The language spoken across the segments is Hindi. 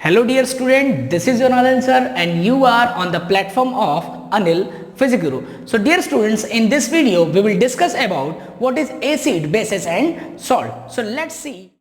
Hello dear student, this is your Anil sir and you are on the platform of Anil Physics Guru. So dear students, in this video we will discuss about what is acid, bases and salt. So let's see.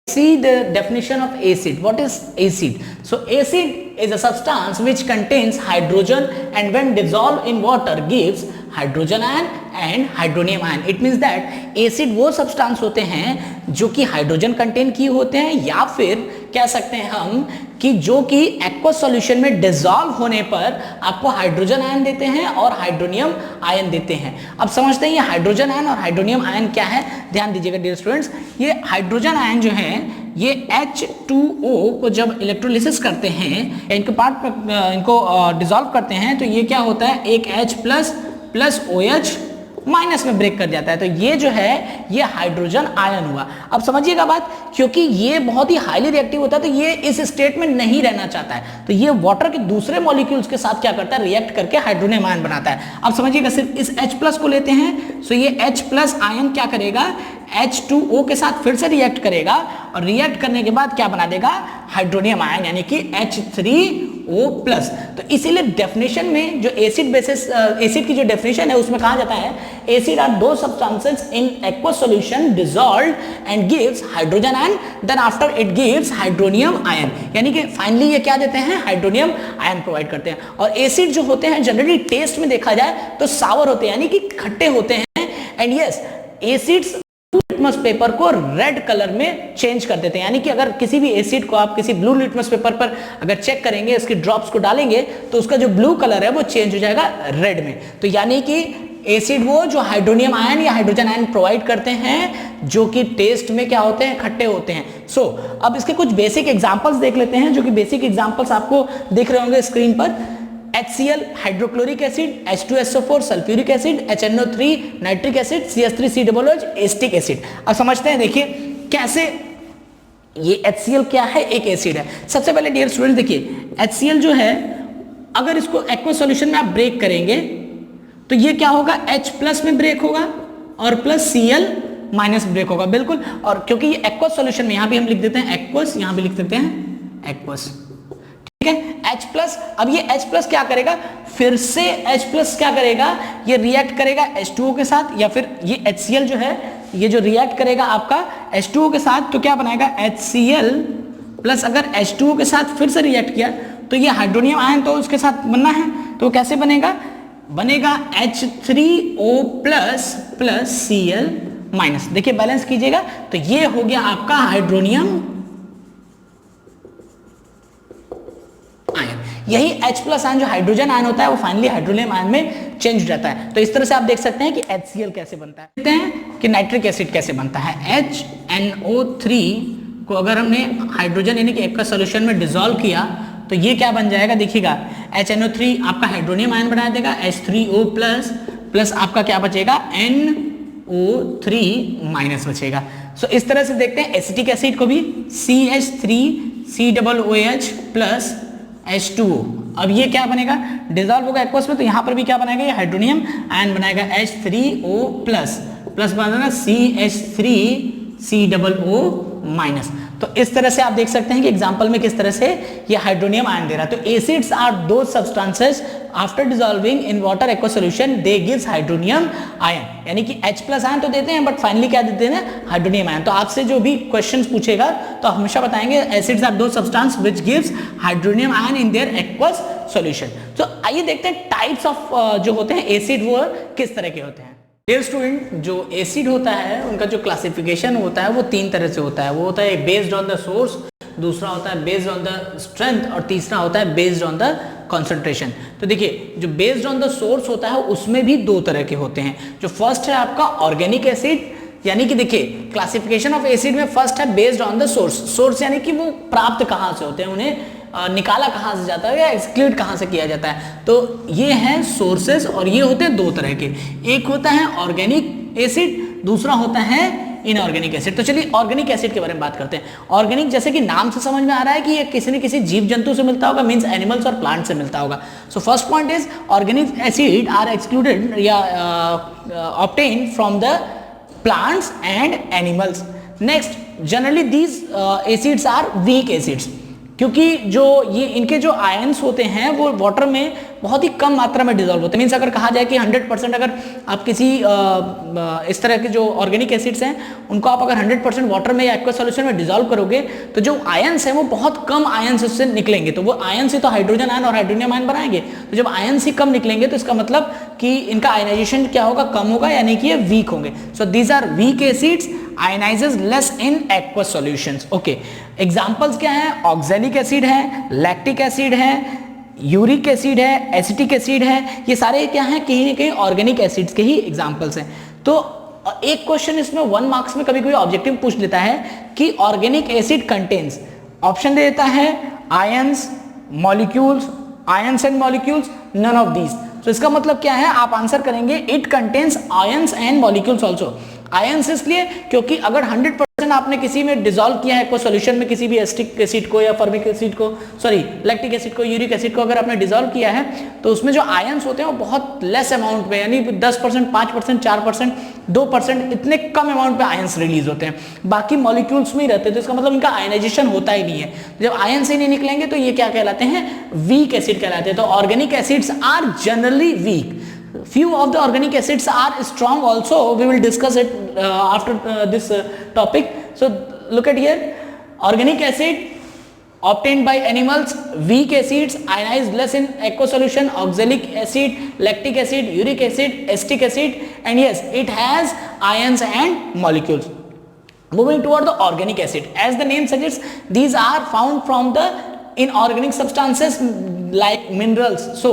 See the definition of acid. What is acid? So acid is a substance which contains hydrogen and when dissolved in water gives hydrogen ion and hydronium ion. It means that acid वो सब्सटेंस होते हैं जो कि हाइड्रोजन कंटेन किए होते हैं या फिर कह सकते हैं हम कि जो कि एक्वस सॉल्यूशन में डिसॉल्व होने पर आपको हाइड्रोजन आयन देते हैं और हाइड्रोनियम आयन देते हैं. अब समझते हैं ये हाइड्रोजन आयन और हाइड्रोनियम आयन क्या है. ध्यान दीजिएगा डियर स्टूडेंट्स, ये हाइड्रोजन आयन जो है ये H2O को जब इलेक्ट्रोलिसिस करते हैं इनके पार्ट इनको डिसॉल्व करते हैं तो ये क्या होता है, एक H प्लस OH माइनस में ब्रेक कर जाता है. तो ये जो है ये हाइड्रोजन आयन हुआ. अब समझिएगा बात, क्योंकि ये बहुत ही हाईली रिएक्टिव होता है तो ये इस स्टेट में नहीं रहना चाहता है तो ये वाटर के दूसरे मॉलिक्यूल्स के साथ क्या करता है, रिएक्ट करके हाइड्रोनियम आयन बनाता है. अब समझिएगा सिर्फ इस H+ को लेते हैं तो ये H+ आयन क्या करेगा, H2O के साथ फिर से रिएक्ट करेगा और रिएक्ट करने के बाद क्या बना देगा, हाइड्रोनियम आयन यानी कि H3O+. तो इसीलिए डेफिनेशन में जो एसिड बेसिस एसिड की जो डेफिनेशन है उसमें कहा जाता है acid are those substances in aqueous solution dissolved and gives hydrogen ion then after it gives hydronium ion. यानी कि फाइनली ये क्या देते हैं, हाइड्रोनियम आयन प्रोवाइड करते हैं. और एसिड जो होते हैं जनरली टेस्ट में देखा जाए तो सावर होते हैं यानी कि खट्टे होते हैं. And yes, acids litmus paper को रेड कलर में चेंज कर देते हैं. यानी कि अगर किसी भी एसिड को आप किसी ब्लू लिटमस पेपर पर अगर चेक करेंगे, उसके ड्रॉप्स को डालेंगे तो उसका जो ब्लू कलर है वो चेंज हो जाएगा रेड में. तो यानी कि एसिड वो जो हाइड्रोनियम आयन या हाइड्रोजन आयन प्रोवाइड करते हैं जो कि टेस्ट में क्या होते हैं, खट्टे होते हैं. सो अब इसके कुछ बेसिक एग्जांपल्स देख लेते हैं जो कि बेसिक एग्जांपल्स आपको दिख रहे होंगे स्क्रीन पर. HCl hydrochloric acid, H2SO4 sulphuric acid, HNO3 nitric acid, CH3COOH acetic acid. अब समझते हैं, देखिए कैसे ये HCl क्या है, एक एसिड है. सबसे पहले डियर स्टूडेंट देखिए HCl जो है अगर इसको एक्वस सॉल्यूशन में आप ब्रेक करेंगे तो ये क्या होगा, H+ में ब्रेक होगा और प्लस Cl माइनस ब्रेक होगा. बिल्कुल. और क्योंकि ये एक्वस सॉल्यूशन में यहां भी हम लिख देते हैं एक्वस, यहां भी लिख देते हैं एक्वस. ठीक है, H+. अब ये H+ क्या करेगा, फिर से H+ क्या करेगा, ये रिएक्ट करेगा H2O के साथ या फिर ये HCl जो है ये जो रिएक्ट करेगा आपका H2O के साथ तो क्या बनाएगा, HCl प्लस अगर H2O के साथ फिर से रिएक्ट किया तो ये हाइड्रोनियम आयन तो उसके साथ बनना है. तो कैसे बनेगा, H3O प्लस Cl माइनस. देखिए बैलेंस कीजिएगा तो ये हो गया आपका हाइड्रोनियम आयन. यही H+ आयन जो हाइड्रोजन आयन होता है वो फाइनली हाइड्रोनियम आयन में चेंज हो जाता है. तो इस तरह से आप देख सकते हैं कि HCl कैसे बनता है. देखते हैं कि नाइट्रिक एसिड कैसे बनता है. HNO3 को अगर हमने हाइड्रोजन यानी कि एक का सॉल्यूशन में डिसॉल्व किया तो ये क्या बन जाएगा, देखिएगा HNO3 आपका हाइड्रोनियम आयन बना देगा, H3O प्लस आपका क्या बचेगा, NO3 माइनस बचेगा. सो इस तरह से देखते हैं एसिटिक एसिड को भी CH3COOH प्लस H2O. अब ये क्या बनेगा, डिसॉल्व होगा एक्वस में तो यहाँ पर भी क्या बनाएगा, ये हाइड्रोनियम आयन बनाएगा H3O प्लस बनेगा CH3COO माइनस. तो इस तरह से आप देख सकते हैं कि एग्जांपल में किस तरह से ये हाइड्रोनियम आयन दे रहा है. तो acids are those substances after dissolving in water aqueous solution they gives hydronium ion. यानी कि H+ आयन तो देते हैं बट फाइनली क्या देते हैं, हाइड्रोनियम आयन. तो आपसे जो भी क्वेश्चंस पूछेगा तो हमेशा बताएंगे एसिड्स आर दो substance which gives hydronium ion in their aqueous solution. तो आइए देखते हैं टाइप्स ऑफ जो होते हैं एसिड वो किस तरह के होते हैं. डियर स्टूडेंट, जो एसिड होता है उनका जो क्लासिफिकेशन होता है वो तीन तरह से होता है. वो होता है बेस्ड ऑन द सोर्स, दूसरा होता है बेस्ड ऑन द स्ट्रेंथ और तीसरा होता है बेस्ड ऑन द कंसंट्रेशन. तो देखिए जो बेस्ड ऑन द सोर्स होता है उसमें भी दो तरह के होते हैं. जो फर्स्ट है आपका ऑर्गेनिक एसिड, यानी कि देखिए क्लासिफिकेशन ऑफ एसिड में फर्स्ट है बेस्ड ऑन द सोर्स यानी कि वो प्राप्त कहाँ से होते हैं, उन्हें निकाला कहाँ से जाता है या एक्सक्लूड कहाँ से किया जाता है. तो ये हैं सोर्सेस और ये होते हैं दो तरह के. एक होता है ऑर्गेनिक एसिड, दूसरा होता है इनऑर्गेनिक एसिड. तो चलिए ऑर्गेनिक एसिड के बारे में बात करते हैं. ऑर्गेनिक जैसे कि नाम से समझ में आ रहा है कि ये किसी न किसी जीव जंतु से मिलता होगा, मींस एनिमल्स और प्लांट से मिलता होगा. So first point is organic acid are excluded या obtain from the plants and animals. Next, generally these acids are weak acids, क्योंकि जो ये इनके जो आयंस होते हैं वो वाटर में बहुत ही कम मात्रा में डिजोल्व होते हैं। मीन्स अगर कहा जाए कि 100% अगर आप किसी इस तरह के जो ऑर्गेनिक एसिड्स हैं उनको आप अगर 100% वाटर में या एक्वा सॉल्यूशन में डिजोल्व करोगे तो जो आयंस हैं वो बहुत कम आयंस उससे निकलेंगे। तो वो आयंस ही तो हाइड्रोजन आयन और हाइड्रोनियम आयन बनाएंगे। तो जब आयंस ही कम निकलेंगे तो इसका मतलब कि इनका आयनाइजेशन क्या होगा, कम होगा, यानी कि ये वीक होंगे। So these are weak acids, ionizes less in aqua solutions. Okay, examples क्या हैं? ऑक्सैलिक एसिड है, लैक्टिक एसिड है, यूरिक एसिड है, एसिटिक एसिड है। ये सारे क्या हैं? कहीं ना कहीं ऑर्गेनिक एसिड्स के ही एग्जांपल्स हैं। तो एक क्वेश्चन इसमें 1 मार्क्स में कभी कोई ऑब्जेक्टिव पूछ लेता है कि ऑर्गेनिक एसिड कंटेन्स, ऑप्शन दे देता है ions, molecules, ions and molecules, none of these. तो इसका मतलब क्या है? आप आंसर करेंगे it contains ions and molecules also. Ions इसलिए क्योंकि अगर 100% आपने किसी में डिसॉल्व किया है कोई सॉल्यूशन में, किसी भी एसिटिक एसिड को या फॉर्मिक एसिड को, सॉरी लैक्टिक एसिड को, यूरिक एसिड को अगर आपने डिसॉल्व किया है तो उसमें जो आयंस होते हैं वो बहुत लेस अमाउंट में, यानी 10%, 5%, 4%, 2%, इतने कम अमाउंट पे आयंस रिलीज होते हैं, बाकी मॉलिक्यूल्स में ही रहते हैं। तो इसका मतलब इनका आयनाइजेशन होता ही नहीं है। जब आयंस ही नहीं निकलेंगे तो ये क्या कहलाते हैं? वीक एसिड कहलाते हैं। तो organic acids are generally weak. Few of the organic acids are strong also. We will discuss it after this topic. So look at here, organic acid obtained by animals, weak acids, ionized less in aqueous solution, oxalic acid, lactic acid, uric acid, acetic acid, and yes, it has ions and molecules. Moving toward the organic acid, as the name suggests, these are found from the inorganic substances like minerals. So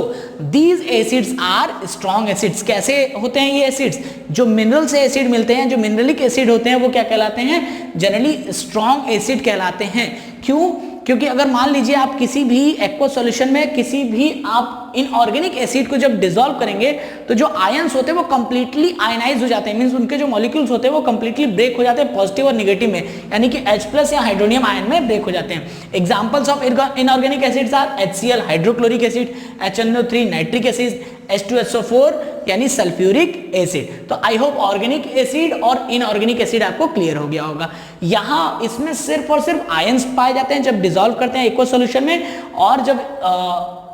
these acids are strong acids. कैसे होते हैं ये acids? जो mineral से acid मिलते हैं, जो mineralic acid होते हैं वो क्या कहलाते हैं? जनरली strong acid कहलाते हैं। क्यों? क्योंकि अगर मान लीजिए आप किसी भी एक्वा सॉल्यूशन में किसी भी आप इनऑर्गेनिक एसिड को जब डिसॉल्व करेंगे तो जो आयंस होते हैं वो कंप्लीटली आयनाइज हो जाते हैं। मींस उनके जो मॉलिक्यूल्स होते हैं वो कंप्लीटली ब्रेक हो जाते हैं पॉजिटिव और नेगेटिव में, यानी कि H+ या हाइड्रोनियम आयन में ब्रेक हो जाते हैं। Examples of inorganic acids are HCl hydrochloric acid, HNO3 nitric acid, H2SO4 यानी सल्फ्यूरिक एसिड। तो आई होप ऑर्गेनिक एसिड और इनऑर्गेनिक एसिड आपको क्लियर हो गया होगा। यहाँ इसमें सिर्फ और सिर्फ आयंस पाए जाते हैं जब डिसॉल्व करते हैं एक्वा सॉल्यूशन में, और जब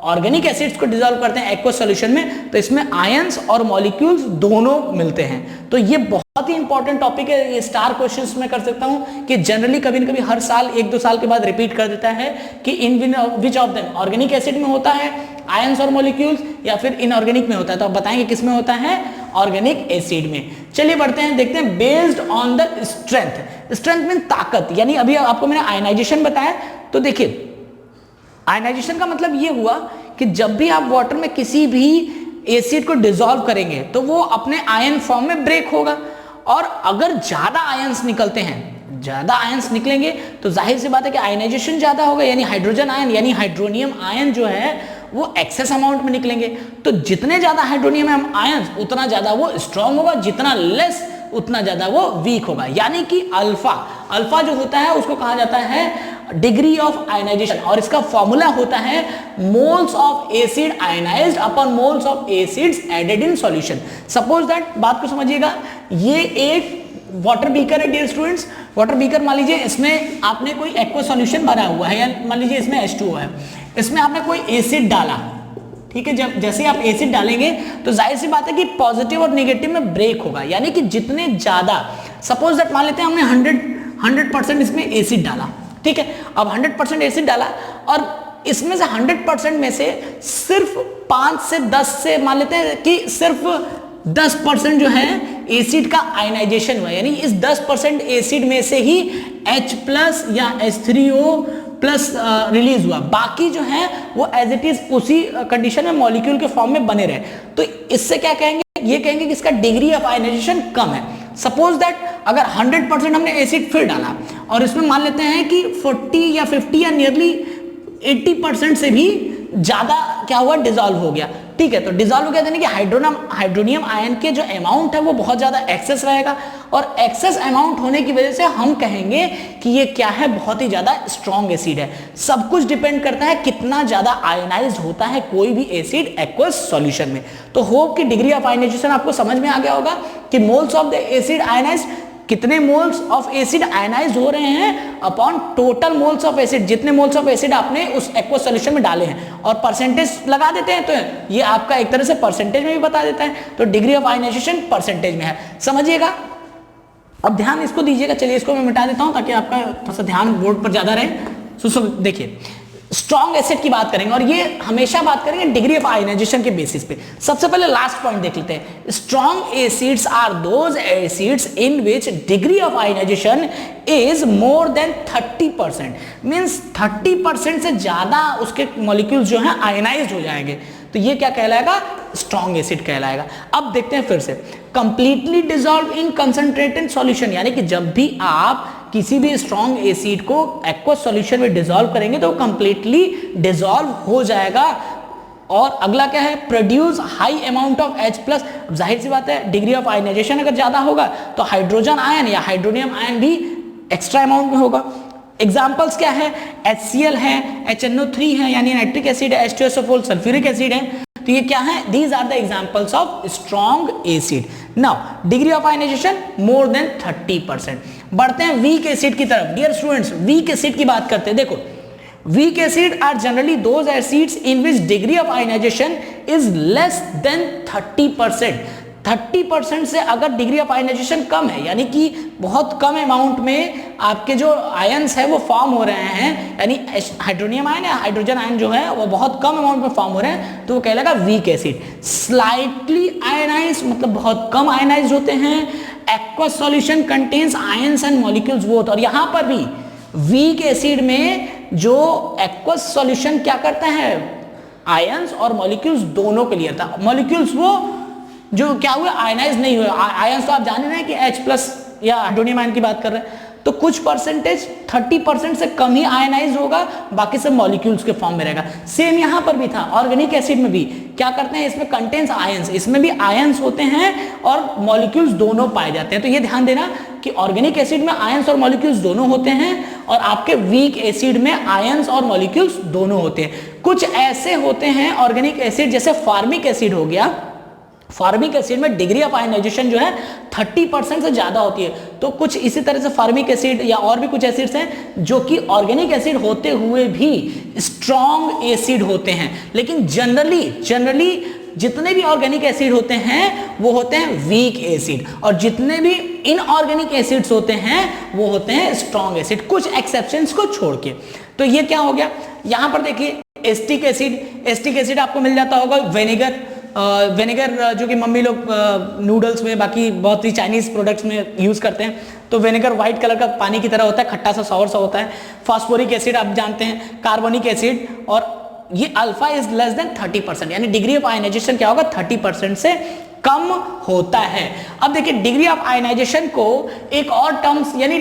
ऑर्गेनिक एसिड्स को डिसॉल्व करते हैं एक्वा सॉल्यूशन में तो इसमें आयंस और मॉलिक्यूल्स दोनों मिलते हैं। तो ये बहुत ही इंपॉर्टेंट टॉपिक है। ये स्टार क्वेश्चंस में कर सकता हूं कि जनरली कभी न कभी हर साल 1-2 साल के बाद रिपीट कर देता है कि in which of them, organic acid में होता है आयंस और मॉलिक्यूल्स या फिर इनऑर्गेनिक में होता है। तो आप बताएंगे किस में होता है? ऑर्गेनिक एसिड में। चलिए बढ़ते हैं, देखते हैं based on the strength. Strength mean ताकत, यानी अभी आपको मैंने आयनाइजेशन बताया। तो देखिए आयनाइजेशन का मतलब ये हुआ कि जब भी आप वाटर में किसी भी एसिड को डिसॉल्व करेंगे तो वो अपने आयन फॉर्म में ब्रेक होगा, और अगर ज्यादा आयंस निकलते हैं, ज्यादा आयंस निकलेंगे तो जाहिर सी बात है कि आयनाइजेशन ज्यादा होगा, यानी हाइड्रोजन आयन यानी हाइड्रोनियम आयन जो है वो एक्सेस अमाउंट में निकलेंगे। तो जितने ज्यादा हाइड्रोनियम आयंस उतना ज्यादा वो स्ट्रांग होगा, जितना लेस उतना ज्यादा वो वीक होगा। यानी कि अल्फा जो होता है उसको कहा जाता है डिग्री ऑफ आयनाइजेशन, और इसका फॉर्मूला होता है moles of acid ionized upon moles of acids added in solution. Suppose that, बात को समझिएगा, ये एक वाटर बीकर है डियर स्टूडेंट्स। वाटर बीकर मान लीजिए इसमें आपने कोई एक्वा सॉल्यूशन भरा हुआ है, या मान लीजिए इसमें H2O है, इसमें आपने कोई एसिड डाला, ठीक है। जब जैसे आप एसिड डालेंगे तो जाहिर सी बात है कि पॉजिटिव और नेगेटिव में ब्रेक होगा, यानी कि जितने ज्यादा, सपोज दैट मान लेते हैं हमने 100% इसमें एसिड डाला, ठीक है। अब 100% एसिड डाला और इसमें से 100% में से सिर्फ 5 से 10 से मान लेते हैं कि सिर्फ 10% जो है एसिड का आयनाइजेशन हुआ, यानी इस 10% एसिड में से ही H+ या H3O+ रिलीज हुआ, बाकी जो है वो एज इट इज उसी कंडीशन में मॉलिक्यूल के फॉर्म में बने रहे। तो इससे क्या कहेंगे? ये कहेंगे कि इसका डिग्री ऑफ आयनाइजेशन कम है। सपोज दैट अगर 100% हमने एसिड फिर डाला और इसमें मान लेते हैं कि 40 या 50 या नियरली 80% से भी ज्यादा क्या हुआ? डिसॉल्व हो गया, ठीक है। तो डिसॉल्व हो गया यानी कि हाइड्रोनियम आयन के जो अमाउंट है वो बहुत ज्यादा एक्सेस रहेगा, और एक्सेस अमाउंट होने की वजह से हम कहेंगे कि ये क्या है? बहुत ही ज्यादा स्ट्रॉन्ग एसिड है। सब कुछ डिपेंड करता है कितना ज्यादा आयनाइज्ड होता है कोई भी एसिड एक्वस सॉल्यूशन में। तो होप कि डिग्री ऑफ आयनाइजेशन आपको समझ में आ गया होगा कि moles of the acid ionised कितने मोल्स ऑफ एसिड आयनाइज हो रहे हैं upon total moles of acid, जितने मोल्स ऑफ एसिड आपने उस एक्वस सॉल्यूशन में डाले हैं, और परसेंटेज लगा देते हैं तो ये आपका एक तरह से परसेंटेज में भी बता देता है। तो डिग्री ऑफ आयनाइजेशन परसेंटेज में है, समझिएगा। अब ध्यान इसको दीजिएगा, चलिए इसको मैं मिटा देता हूं ताकि आपका थोड़ा सा ध्यान बोर्ड पर ज्यादा रहे। सो देखिए स्ट्रॉन्ग एसिड की बात करेंगे और ये हमेशा बात करेंगे डिग्री ऑफ आयनाइजेशन के बेसिस पे। सबसे पहले लास्ट पॉइंट देख लेते हैं। Strong acids are those acids in which degree of ionization is more than 30%, means 30% से ज्यादा उसके मॉलिक्यूल्स जो हैं आयनाइज्ड हो जाएंगे, तो ये क्या कहलाएगा, स्ट्रॉन्ग एसिड कहलाएगा। अब देखते हैं फिर से, completely dissolve in concentrated solution, यानी कि जब भी आप किसी भी स्ट्रॉन्ग एसिड को एक्वस सॉल्यूशन में डिसॉल्व करेंगे तो कंप्लीटली डिसॉल्व हो जाएगा। और अगला क्या है, produce high amount of H+। जाहिर सी बात है डिग्री ऑफ आयनाइजेशन अगर ज्यादा होगा तो हाइड्रोजन आयन या हाइड्रोनियम आयन भी एक्स्ट्रा अमाउंट में होगा। एग्जाम्पल्स क्या है, HCl है, HNO3 है यानी नाइट्रिक एसिड है, H2SO4 सल्फ्यूरिक एसिड है, तो ये क्या है, these are the examples of strong acid. Now degree of ionization more than 30%। बढ़ते हैं वीक एसिड की तरफ। डियर स्टूडेंट्स, वीक एसिड की बात करते हैं। देखो weak acid are generally those acids in which degree of ionization is less than 30%। 30% से अगर डिग्री ऑफ आयनाइजेशन कम है, यानी कि बहुत कम अमाउंट में आपके जो आयंस है वो फॉर्म हो रहे हैं, यानी हाइड्रोनियम आयन या हाइड्रोजन आयन जो है वो बहुत कम अमाउंट में फॉर्म हो रहे हैं, तो वो कहलाएगा वीक एसिड। स्लाइटली आयनाइज मतलब बहुत कम आयनाइज होते हैं। Aqueous solution contains ions and molecules both, और यहां पर भी वीक एसिड में जो एक्वस सॉल्यूशन क्या करता है, आयंस और मॉलिक्यूल्स दोनों के लिए था। मॉलिक्यूल्स वो जो क्या हुए, आयनाइज नहीं हुए। आयंस तो आप जान रहे हैं कि H+ या हाइड्रोनियम आयन की बात कर रहे हैं, तो कुछ परसेंटेज 30% से कम ही आयनाइज होगा, बाकी सब मॉलिक्यूल्स के फॉर्म में रहेगा। सेम यहां पर भी था, ऑर्गेनिक एसिड में भी क्या करते हैं, इसमें कंटेन्स आयंस, इसमें भी आयंस होते हैं और मॉलिक्यूल्स दोनों पाए जाते हैं। तो ये ध्यान देना कि ऑर्गेनिक एसिड में आयंस और मॉलिक्यूल्स दोनों होते हैं और आपके वीक एसिड में आयंस और मॉलिक्यूल्स दोनों होते हैं। कुछ ऐसे होते हैं ऑर्गेनिक एसिड, जैसे फार्मिक एसिड हो गया, फार्मिक एसिड में डिग्री ऑफ आयनाइजेशन जो है 30% से ज्यादा होती है। तो कुछ इसी तरह से फार्मिक एसिड या और भी कुछ एसिड्स हैं जो कि ऑर्गेनिक एसिड होते हुए भी स्ट्रॉन्ग एसिड होते हैं, लेकिन जनरली जितने भी ऑर्गेनिक एसिड होते हैं वो होते हैं वीक एसिड, और जितने भी इनऑर्गेनिक एसिड्स होते हैं वो होते हैं स्ट्रॉन्ग एसिड, कुछ एक्सेप्शंस को छोड़ के। तो ये क्या हो गया, यहां पर देखिए एस्टिक एसिड आपको मिल जाता होगा। विनेगर जो कि मम्मी लोग नूडल्स में, बाकी बहुत ही चाइनीज प्रोडक्ट्स में यूज करते हैं, तो विनेगर व्हाइट कलर का पानी की तरह होता है, खट्टा सा सॉवर सा होता है। फास्फोरिक एसिड आप जानते हैं, कार्बोनिक एसिड, और ये अल्फा इज लेस देन 30%, यानी डिग्री ऑफ आयनाइजेशन क्या होगा, 30% से कम होता है। अब देखिए डिग्री ऑफ आयनाइजेशन को एक और टर्म्स यानी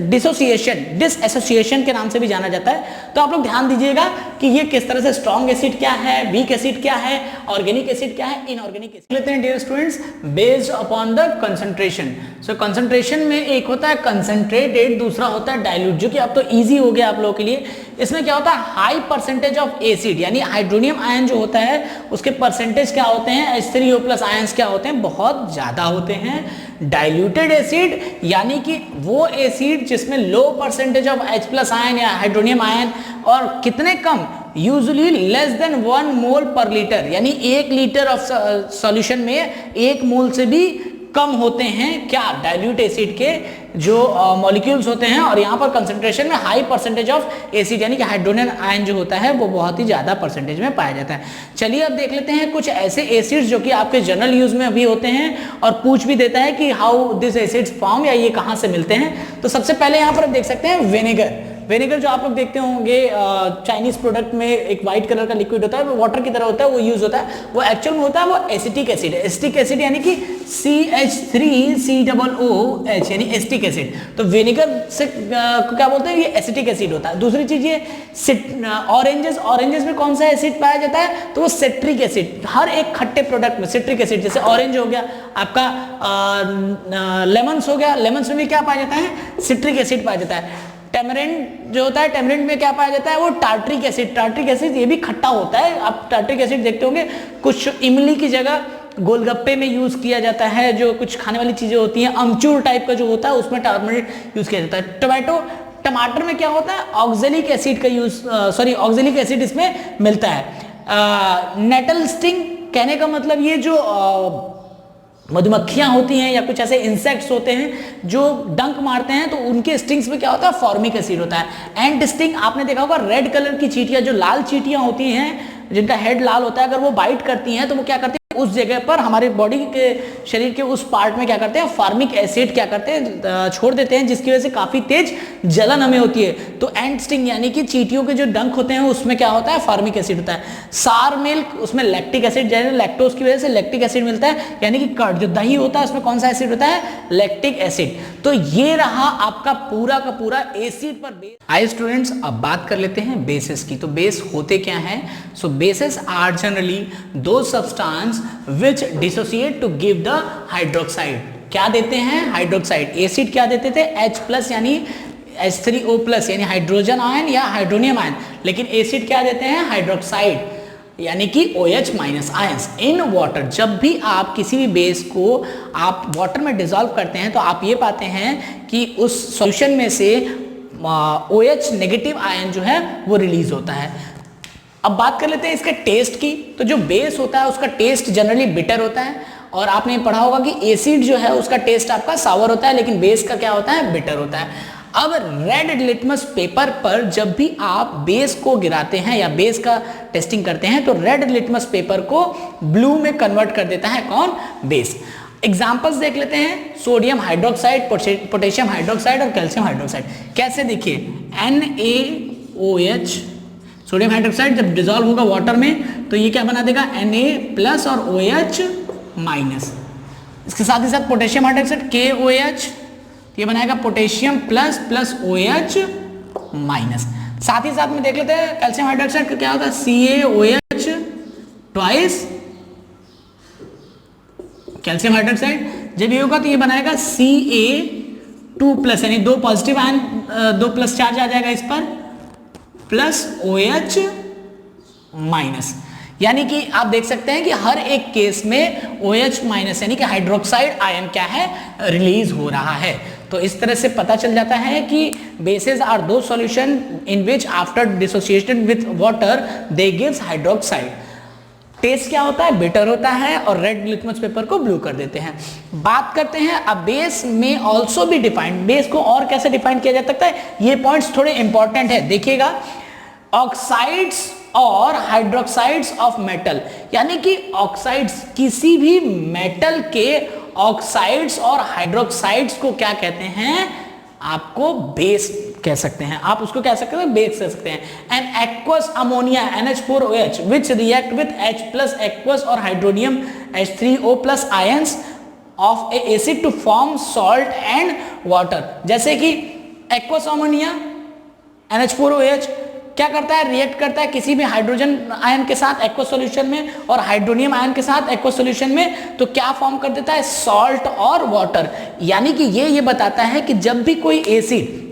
डिसएसोसिएशन के नाम से भी जाना जाता है। तो आप लोग ध्यान दीजिएगा कि ये किस तरह से स्ट्रॉन्ग एसिड क्या है, वीक एसिड क्या है, ऑर्गेनिक एसिड क्या है, इनऑर्गेनिक एसिड लेते हैं dear students, based upon the concentration. So concentration में एक होता है कंसंट्रेटेड, दूसरा होता है डाइल्यूट, जो कि अब तो ईजी हो गया आप लोगों के लिए। इसमें क्या होता है, हाई परसेंटेज ऑफ एसिड, यानी हाइड्रोनियम आयन जो होता है उसके परसेंटेज क्या होते हैं, H3O+ आयंस क्या होते हैं, बहुत ज्यादा होते हैं। डाइल्यूटेड एसिड यानी कि वो एसिड जिसमें लो परसेंटेज ऑफ H+ आयन या हाइड्रोनियम आयन, और कितने कम, यूजुअली लेस देन 1 मोल पर लीटर, यानी 1 लीटर ऑफ सॉल्यूशन में 1 मोल से भी कम होते हैं क्या, डाइल्यूट एसिड के जो मॉलिक्यूल्स होते हैं। और यहाँ पर कंसंट्रेशन में हाई परसेंटेज ऑफ एसिड यानी कि हाइड्रोनियम आयन जो होता है वो बहुत ही ज्यादा परसेंटेज में पाया जाता है। चलिए अब देख लेते हैं कुछ ऐसे एसिड्स जो कि आपके जनरल यूज में अभी होते हैं और पूछ भी देता है कि हाउ दिस एसिड्स फॉर्म, या ये कहाँ से मिलते हैं। तो सबसे पहले यहाँ पर आप देख सकते हैं विनेगर जो आप लोग देखते होंगे चाइनीज प्रोडक्ट में एक व्हाइट कलर का लिक्विड होता है, वो वाटर की तरह होता है, वो यूज होता है, वो एक्चुअल में होता है वो एसिटिक एसिड है। एसिटिक एसिड यानी कि CH3COOH यानी एसिटिक एसिड। तो विनेगर से क्या बोलते हैं, ये एसिटिक एसिड होता है। दूसरी चीज ये ऑरेंजेस में कौन सा एसिड पाया जाता है, तो वो सिट्रिक एसिड। हर एक खट्टे प्रोडक्ट में सिट्रिक एसिड, जैसे ऑरेंज हो गया आपका, लेमन्स हो गया, लेमन्स में भी क्या पाया जाता है, सिट्रिक एसिड पाया जाता है। टेमरिंड जो होता है, टेमरिंड में क्या पाया जाता है, वो टार्ट्रिक एसिड ये भी खट्टा होता है। आप टार्ट्रिक एसिड देखते होंगे कुछ इमली की जगह गोलगप्पे में यूज किया जाता है, जो कुछ खाने वाली चीजें होती हैं, अमचूर टाइप का जो होता है उसमें टर्मरिक यूज किया जाता है। टमाटर में क्या होता है, ऑक्जेलिक एसिड का यूज, ऑक्जेलिक एसिड इसमें मिलता है। नेटल स्टिंग कहने का मतलब ये जो मधुमक्खियां होती हैं या कुछ ऐसे इंसेक्ट्स होते हैं जो डंक मारते हैं, तो उनके स्टिंग्स में क्या होता है, फॉर्मिक एसिड होता है। एंट स्टिंग आपने देखा होगा, रेड कलर की चींटियां, जो लाल चींटियां होती हैं जिनका हेड लाल होता है, अगर वो बाइट करती हैं तो वो क्या करती है, उस जगह पर हमारे बॉडी के शरीर के उस पार्ट में क्या करते हैं, फार्मिक एसिड क्या करते हैं, छोड़ देते हैं, जिसकी वजह से काफी तेज जलन हमें होती है। तो एंट स्टिंग यानी कि चींटियों के जो डंक होते हैं उसमें क्या होता है, फार्मिक एसिड होता है। सार मिल्क, उसमें लैक्टिक एसिड, जैसे लैक्टोज की वजह से लैक्टिक एसिड मिलता है, यानी कि कर्ड जो दही होता है उसमें कौन सा एसिड होता है, लैक्टिक एसिड। तो ये रहा आपका पूरा का पूरा एसिड पर बेस। आइए स्टूडेंट्स, अब बात कर लेते हैं बेसिस की। तो बेस होते क्या हैं? सो बेसिस आर जनरली दो substance which dissociate to give the hydroxide। क्या देते हैं, हाइड्रोक्साइड। एसिड क्या देते थे, H+ यानी H3O+ यानी हाइड्रोजन आयन या हाइड्रोनियम आयन, लेकिन एसिड क्या देते हैं, हाइड्रोक्साइड यानी कि OH- आयंस इन वाटर। जब भी आप किसी भी बेस को आप वाटर में डिसॉल्व करते हैं तो आप ये पाते हैं कि उस सॉल्यूशन में से OH- आयन जो है वो रिलीज होता है। अब बात कर लेते हैं इसके टेस्ट की। तो जो बेस होता है उसका टेस्ट जनरली बिटर होता है, और आपने पढ़ा होगा कि एसिड जो है उसका टेस्ट आपका सावर होता है, लेकिन बेस का क्या होता है, बिटर होता है। अब रेड लिटमस पेपर पर जब भी आप बेस को गिराते हैं या बेस का टेस्टिंग करते हैं तो रेड लिटमस पेपर को ब्लू में कन्वर्ट कर देता है कौन, बेस। एग्जाम्पल्स देख लेते हैं, सोडियम हाइड्रोक्साइड, पोटेशियम हाइड्रोक्साइड और कैल्शियम हाइड्रोक्साइड। कैसे देखिए, NaOH, सोडियम हाइड्रोक्साइड जब डिसॉल्व होगा वाटर में तो ये क्या बना देगा, Na+ और OH-। इसके साथ ही साथ पोटेशियम हाइड्रोक्साइड KOH, ये बनाएगा पोटेशियम प्लस OH-। साथ ही साथ में देख लेते हैं कैल्शियम हाइड्रोक्साइड का क्या होता है, CaOH ट्वाइस कैल्शियम हाइड्रोक्साइड। जब ये होगा तो ये बनाएगा Ca2+, यानी 2 पॉजिटिव आयन, 2 प्लस चार्ज आ जाएगा इस पर, प्लस OH-। यानी कि आप देख सकते हैं कि हर एक केस में OH- यानी कि हाइड्रोक्साइड आयन क्या है, रिलीज हो रहा है। तो इस तरह से पता चल जाता है कि bases are those solution in which after dissociation with water they gives hydroxide. Taste क्या होता है, बिटर होता है, और रेड लिटमस पेपर को ब्लू कर देते हैं। बात करते हैं अब बेस में ऑल्सो भी डिफाइंड, बेस को और कैसे डिफाइन किया जा सकता है, ये पॉइंट्स थोड़े इंपॉर्टेंट है, देखिएगा। ऑक्साइड्स और हाइड्रोक्साइड्स ऑफ मेटल, यानी कि ऑक्साइड्स, किसी भी मेटल के ऑक्साइड्स और हाइड्रोक्साइड्स को क्या कहते हैं, आपको बेस कह सकते हैं, आप उसको कह सकते हैं, बेस कह सकते हैं। An aqueous ammonia NH4OH which react with H+ aqueous और hydronium H3O+ ions of a acid to form salt and water. जैसे कि एक्वस अमोनिया NH4OH क्या करता है, रिएक्ट करता है किसी भी हाइड्रोजन आयन के साथ एक्वस सॉल्यूशन में और हाइड्रोनियम आयन के साथ एक्वस सॉल्यूशन में, तो क्या फॉर्म कर देता है, सॉल्ट और वाटर। यानी कि ये बताता है कि जब भी कोई एसिड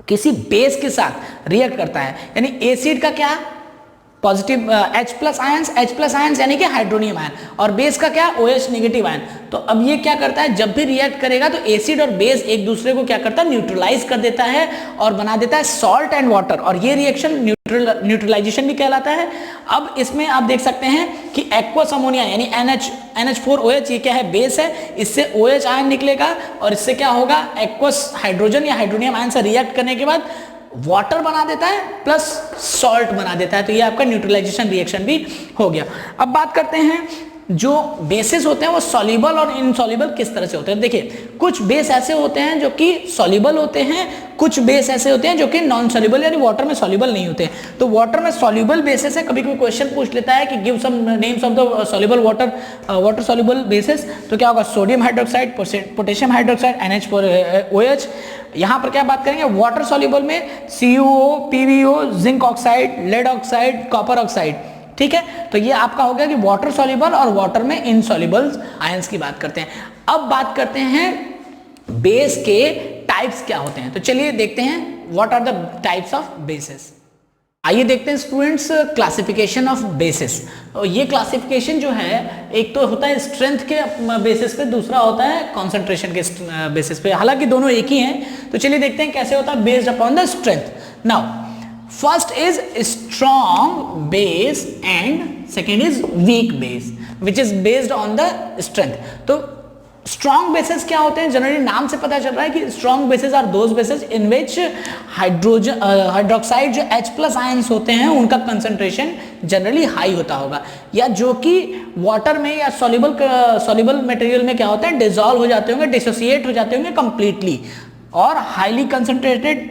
किसी बेस के साथ रिएक्ट करता है, यानी एसिड का क्या, पॉजिटिव H+ आयंस यानी कि हाइड्रोनियम आयन, और बेस का क्या, OH- आयन। तो अब ये क्या करता है, जब भी रिएक्ट करेगा तो एसिड और बेस एक दूसरे को क्या करता है, न्यूट्रलाइज कर देता है और बना देता है सॉल्ट एंड वाटर, और ये रिएक्शन न्यूट्रलाइजेशन भी कहलाता है। अब इसमें आप देख सकते हैं कि एक्वस अमोनिया यानी NH4OH, ये क्या है, बेस है, इससे OH आयन निकलेगा और इससे क्या होगा, एक्वस हाइड्रोजन या हाइड्रोनियम आयन से रिएक्ट करने के बाद वाटर बना देता है प्लस सॉल्ट बना देता है। तो ये आपका न्यूट्रलाइजेशन रिएक्शन भी हो गया। अब बात करते हैं जो बेसेस होते हैं वो सॉल्युबल और इनसॉल्युबल किस तरह से होते हैं। देखिए, कुछ बेस ऐसे होते हैं जो कि सॉल्युबल होते हैं, कुछ बेस ऐसे होते हैं जो कि नॉन सॉल्युबल यानी वाटर में सॉल्युबल नहीं होते। तो वाटर में सॉल्युबल बेसिस है, कभी कोई क्वेश्चन पूछ लेता है कि give some names of the soluble water soluble bases, तो क्या होगा, sodium hydroxide, potassium hydroxide, NH4OH। यहाँ पर क्या बात करेंगे, वाटर सॉल्युबल में CuO, PbO, zinc oxide, lead oxide, copper oxide. ठीक है, तो ये आपका हो गया कि वाटर सॉल्युबल और वाटर में इनसॉल्युबल आयंस की बात करते हैं। अब बात करते हैं बेस के टाइप्स क्या होते हैं। तो चलिए देखते हैं what are the types of bases. आइए देखते हैं स्टूडेंट्स क्लासिफिकेशन ऑफ बेसिस। ये क्लासिफिकेशन जो है एक तो होता है स्ट्रेंथ के बेसिस पे, दूसरा होता है कंसंट्रेशन के बेसिस पे, हालांकि दोनों एक ही हैं। तो चलिए देखते हैं कैसे होता है based upon the strength. Now first is strong base and second is weak base which is based on the strength. तो स्ट्रॉन्ग बेसिस क्या होते हैं? जनरली नाम से पता चल रहा है कि strong bases are those bases in which hydroxide जो H+ आयंस होते हैं उनका कंसंट्रेशन जनरली हाई होता होगा, या जो कि वाटर में या सॉल्युबल मटेरियल में क्या होता है डिसॉल्व हो जाते होंगे, डिसोसिएट हो जाते होंगे कंप्लीटली, और हाईली कंसंट्रेटेड,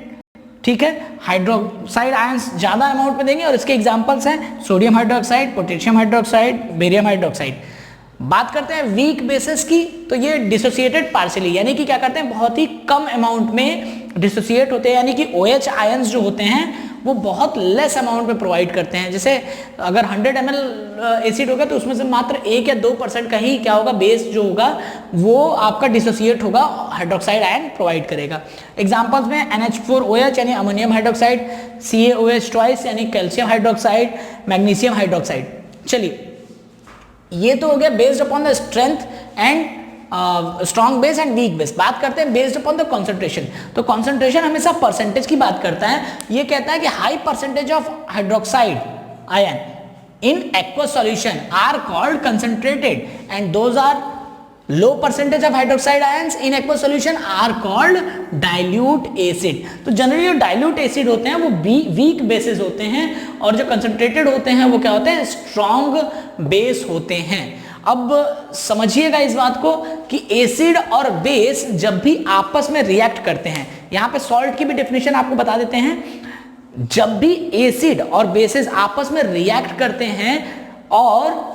ठीक है, हाइड्रोक्साइड आयंस ज्यादा अमाउंट में देंगे। और इसके एग्जांपल्स हैं sodium hydroxide, potassium hydroxide, barium hydroxide. बात करते हैं वीक बेसिस की, तो ये डिसोसिएटेड पार्शियली, यानी कि क्या करते हैं बहुत ही कम अमाउंट में डिसोसिएट होते हैं, यानी कि OH आयंस जो होते हैं वो बहुत लेस अमाउंट में प्रोवाइड करते हैं। जैसे अगर 100 ml एसिड होगा तो उसमें से मात्र 1 या 2% का ही क्या होगा, बेस जो होगा वो आपका डिसोसिएट होगा, हाइड्रोक्साइड आयन प्रोवाइड करेगा। एग्जांपल्स में NH4OH यानी अमोनियम हाइड्रोक्साइड, CaOH ट्वाइस यानी कैल्शियम हाइड्रोक्साइड, मैग्नीशियम हाइड्रोक्साइड। चलिए ये तो हो गया based upon the strength and strong base and weak base. बात करते हैं बेस्ड अपॉन द कंसंट्रेशन। तो कंसंट्रेशन हमेशा परसेंटेज की बात करता है। ये कहता है कि high percentage of hydroxide ion in aqueous solution are called concentrated and those are low percentage of hydroxide ions in aqueous solution are called dilute acid। तो जनरली जो dilute acid होते हैं वो weak bases होते हैं, और जो concentrated होते हैं वो क्या होते हैं strong base होते हैं। अब समझिएगा इस बात को कि एसिड और बेस जब भी आपस में रिएक्ट करते हैं, यहाँ पे सॉल्ट की भी डेफिनेशन आपको बता देते हैं। जब भी एसिड और बेसिस आपस में रिएक्ट करते हैं और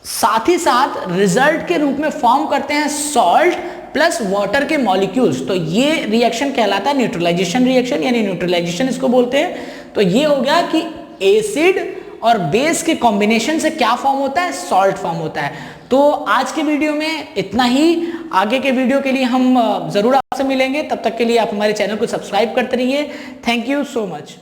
साथ ही साथ रिजल्ट के रूप में फॉर्म करते हैं सॉल्ट प्लस वाटर के मॉलिक्यूल्स, तो ये रिएक्शन कहलाता है न्यूट्रलाइजेशन रिएक्शन, यानी न्यूट्रलाइजेशन इसको बोलते हैं। तो ये हो गया कि एसिड और बेस के कॉम्बिनेशन से क्या फॉर्म होता है, सॉल्ट फॉर्म होता है। तो आज के वीडियो में इतना ही, आगे के वीडियो के लिए हम जरूर आपसे मिलेंगे। तब तक के लिए आप हमारे चैनल को सब्सक्राइब करते रहिए। Thank you so much.